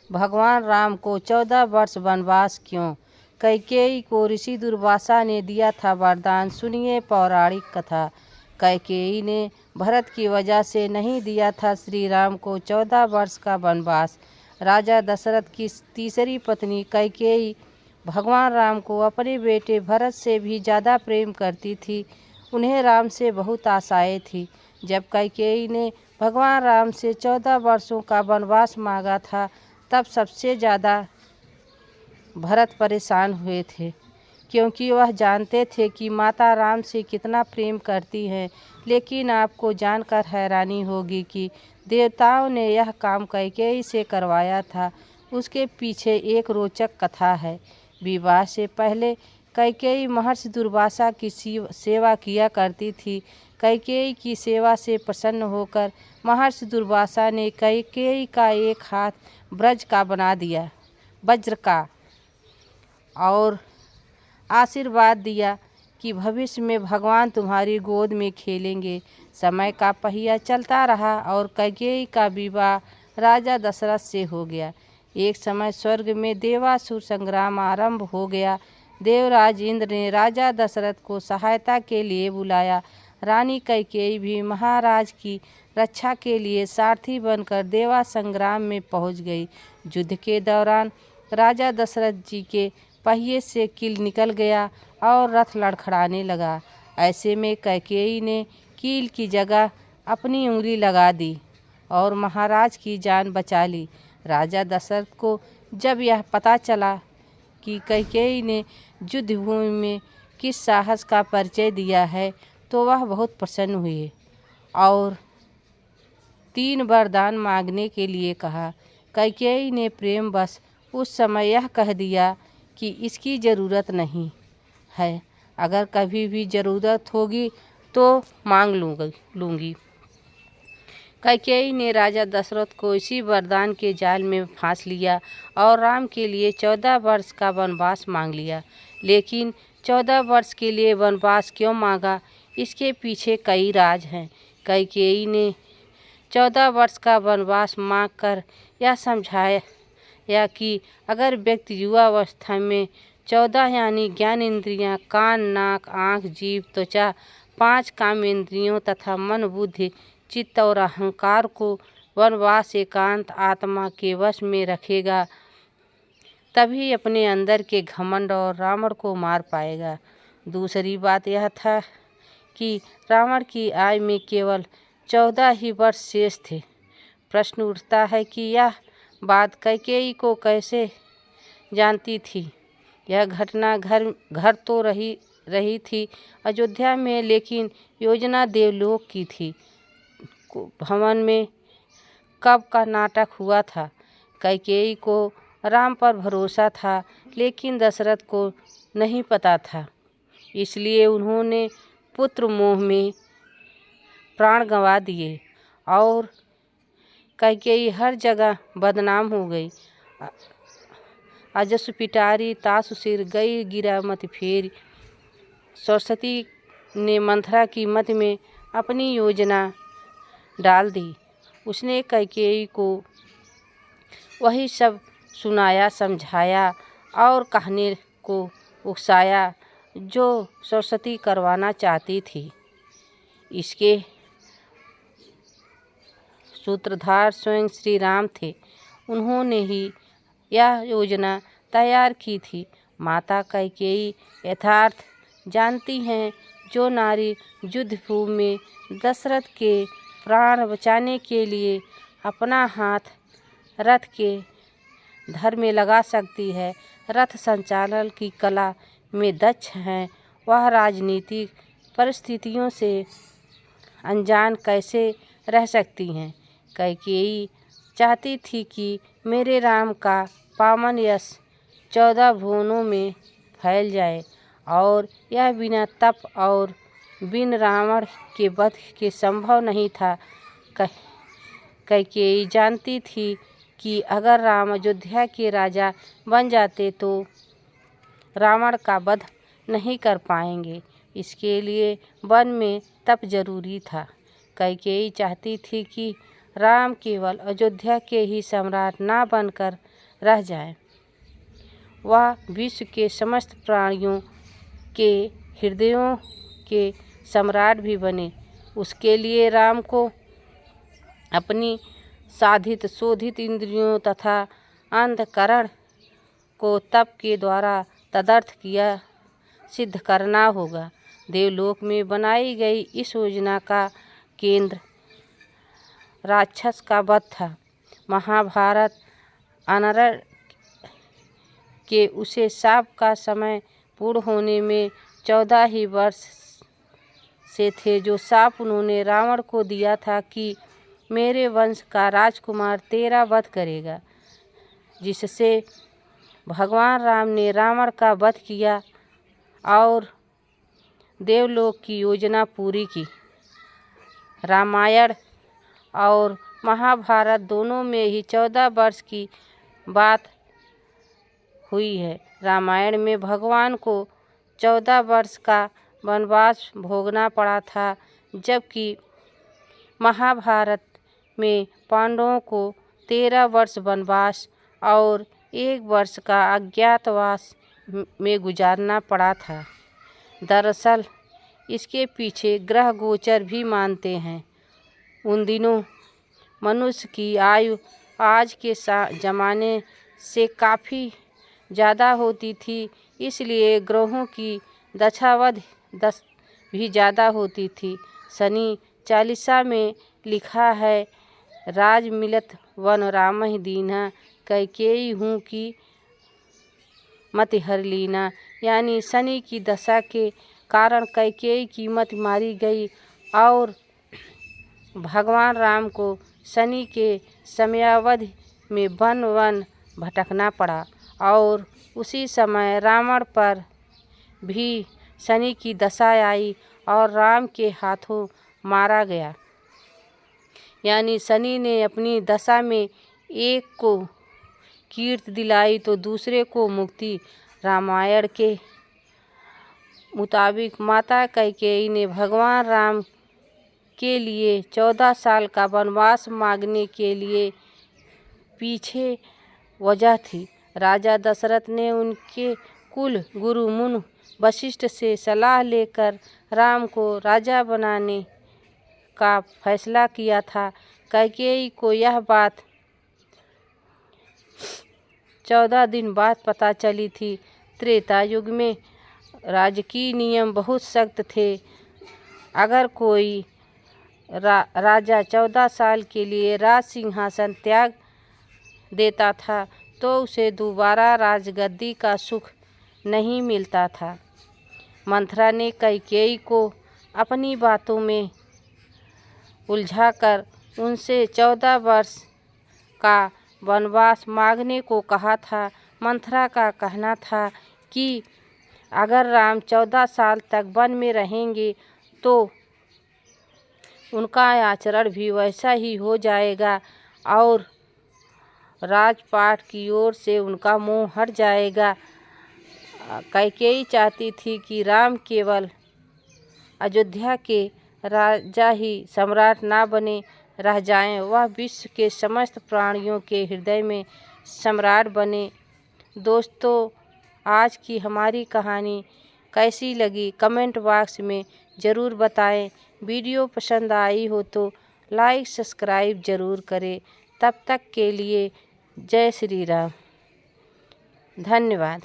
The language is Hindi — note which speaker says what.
Speaker 1: भगवान राम को 14 वर्ष वनवास क्यों? कैकेयी को ऋषि दुर्वासा ने दिया था वरदान। सुनिए पौराणिक कथा। कैकेयी ने भरत की वजह से नहीं दिया था श्री राम को 14 वर्ष का वनवास। राजा दशरथ की तीसरी पत्नी कैकेयी भगवान राम को अपने बेटे भरत से भी ज़्यादा प्रेम करती थी। उन्हें राम से बहुत आशाएं थी। जब कैकेयी ने भगवान राम से 14 वर्षों का वनवास मांगा था, तब सबसे ज़्यादा भरत परेशान हुए थे, क्योंकि वह जानते थे कि माता राम से कितना प्रेम करती हैं। लेकिन आपको जानकर हैरानी होगी कि देवताओं ने यह काम कैकेयी से करवाया था। उसके पीछे एक रोचक कथा है। विवाह से पहले कैकेयी महर्षि दुर्वासा की सेवा किया करती थी। कैकेयी की सेवा से प्रसन्न होकर महर्षि दुर्वासा ने कैकेयी का एक हाथ वज्र का बना दिया, वज्र का, और आशीर्वाद दिया कि भविष्य में भगवान तुम्हारी गोद में खेलेंगे। समय का पहिया चलता रहा और कैकेयी का विवाह राजा दशरथ से हो गया। एक समय स्वर्ग में देवासुर संग्राम आरंभ हो गया। देवराज इंद्र ने राजा दशरथ को सहायता के लिए बुलाया। रानी कैकेयी भी महाराज की रक्षा के लिए सारथी बनकर देवा संग्राम में पहुंच गई। युद्ध के दौरान राजा दशरथ जी के पहिए से कील निकल गया और रथ लड़खड़ाने लगा। ऐसे में कैकेयी ने कील की जगह अपनी उंगली लगा दी और महाराज की जान बचा ली। राजा दशरथ को जब यह पता चला कि कैकेयी ने युद्ध भूमि में किस साहस का परिचय दिया है, तो वह बहुत प्रसन्न हुए और 3 वरदान मांगने के लिए कहा। कैकेयी ने प्रेमवश उस समय यह कह दिया कि इसकी ज़रूरत नहीं है, अगर कभी भी ज़रूरत होगी तो मांग लूँगी। कैकेयी ने राजा दशरथ को इसी वरदान के जाल में फांस लिया और राम के लिए 14 वर्ष का वनवास मांग लिया। लेकिन 14 वर्ष के लिए वनवास क्यों मांगा, इसके पीछे कई राज हैं। कैकेयी ने 14 वर्ष का वनवास मांगकर यह समझाया कि अगर व्यक्ति युवावस्था में 14 यानी ज्ञान इंद्रियां, कान, नाक, आँख, जीभ, त्वचा, 5 काम इंद्रियों तथा मन, बुद्धि, चित्त और अहंकार को वनवास एकांत आत्मा के वश में रखेगा, तभी अपने अंदर के घमंड और रावण को मार पाएगा। दूसरी बात यह था कि रावण की आयु में केवल 14 ही वर्ष शेष थे। प्रश्न उठता है कि यह बात कैकेयी को कैसे जानती थी। यह घटना घर तो रही थी अयोध्या में, लेकिन योजना देवलोक की थी। भवन में कब का नाटक हुआ था। कैकेयी को राम पर भरोसा था, लेकिन दशरथ को नहीं पता था, इसलिए उन्होंने पुत्र मोह में प्राण गंवा दिए और कैकेयी हर जगह बदनाम हो गई। अजस पिटारी तासु सिर गई गिरा मत फेरी। सरस्वती ने मंथरा की मत में अपनी योजना डाल दी। उसने कैकेयी को वही सब सुनाया, समझाया और कहने को उकसाया जो सरस्वती करवाना चाहती थी। इसके सूत्रधार स्वयं श्री राम थे। उन्होंने ही यह योजना तैयार की थी। माता कैकेयी यथार्थ जानती हैं। जो नारी युद्ध भूमि में दशरथ के प्राण बचाने के लिए अपना हाथ रथ के धर में लगा सकती है, रथ संचालन की कला में दक्ष हैं, वह राजनीतिक परिस्थितियों से अनजान कैसे रह सकती हैं। कैकेयी चाहती थी कि मेरे राम का पावन यश 14 भुवनों में फैल जाए, और यह बिना तप और बिन रावण के वध के संभव नहीं था। कैकेयी जानती थी कि अगर राम अयोध्या के राजा बन जाते तो रावण का वध नहीं कर पाएंगे। इसके लिए वन में तप जरूरी था। कैकेयी चाहती थी कि राम केवल अयोध्या के ही सम्राट ना बनकर रह जाएं, वह विश्व के समस्त प्राणियों के हृदयों के सम्राट भी बने। उसके लिए राम को अपनी साधित शोधित इंद्रियों तथा अंतःकरण को तप के द्वारा तदर्थ किया सिद्ध करना होगा। देवलोक में बनाई गई इस योजना का केंद्र राक्षस का वध था। महाभारत अनरण के उसे शाप का समय पूर्ण होने में 14 ही वर्ष से थे, जो शाप उन्होंने रावण को दिया था कि मेरे वंश का राजकुमार तेरा वध करेगा, जिससे भगवान राम ने रावण का वध किया और देवलोक की योजना पूरी की। रामायण और महाभारत दोनों में ही 14 वर्ष की बात हुई है। रामायण में भगवान को 14 वर्ष का वनवास भोगना पड़ा था, जबकि महाभारत में पांडवों को 13 वर्ष वनवास और 1 वर्ष का अज्ञातवास में गुजारना पड़ा था। दरअसल इसके पीछे ग्रह गोचर भी मानते हैं। उन दिनों मनुष्य की आयु आज के ज़माने से काफ़ी ज़्यादा होती थी, इसलिए ग्रहों की दशावधि भी ज़्यादा होती थी। शनि चालीसा में लिखा है, राज मिलत वन रामहि दीन्हा, कैकेयी हूँ की मति हर लीना। यानी शनि की दशा के कारण कैकेयी की मत मारी गई और भगवान राम को शनि के समयावधि में वन वन भटकना पड़ा और उसी समय रावण पर भी शनि की दशा आई और राम के हाथों मारा गया। यानी शनि ने अपनी दशा में एक को कीर्ति दिलाई तो दूसरे को मुक्ति। रामायण के मुताबिक माता कैकेयी ने भगवान राम के लिए 14 साल का वनवास मांगने के लिए पीछे वजह थी। राजा दशरथ ने उनके कुल गुरु मुनि वशिष्ठ से सलाह लेकर राम को राजा बनाने का फैसला किया था। कैकेयी को यह बात 14 दिन बाद पता चली थी। त्रेता युग में राजकीय नियम बहुत सख्त थे। अगर कोई राजा 14 साल के लिए राज सिंहासन त्याग देता था तो उसे दोबारा राजगद्दी का सुख नहीं मिलता था। मंथरा ने कैकेयी को अपनी बातों में उलझाकर उनसे 14 वर्ष का वनवास मांगने को कहा था। मंथरा का कहना था कि अगर राम 14 साल तक वन में रहेंगे तो उनका आचरण भी वैसा ही हो जाएगा और राजपाट की ओर से उनका मोह हट जाएगा। कैकेयी चाहती थी कि राम केवल अयोध्या के राजा ही सम्राट ना बने रह जाएं, वह विश्व के समस्त प्राणियों के हृदय में सम्राट बने। दोस्तों, आज की हमारी कहानी कैसी लगी कमेंट बॉक्स में ज़रूर बताएं। वीडियो पसंद आई हो तो लाइक सब्सक्राइब ज़रूर करें। तब तक के लिए जय श्री राम। धन्यवाद।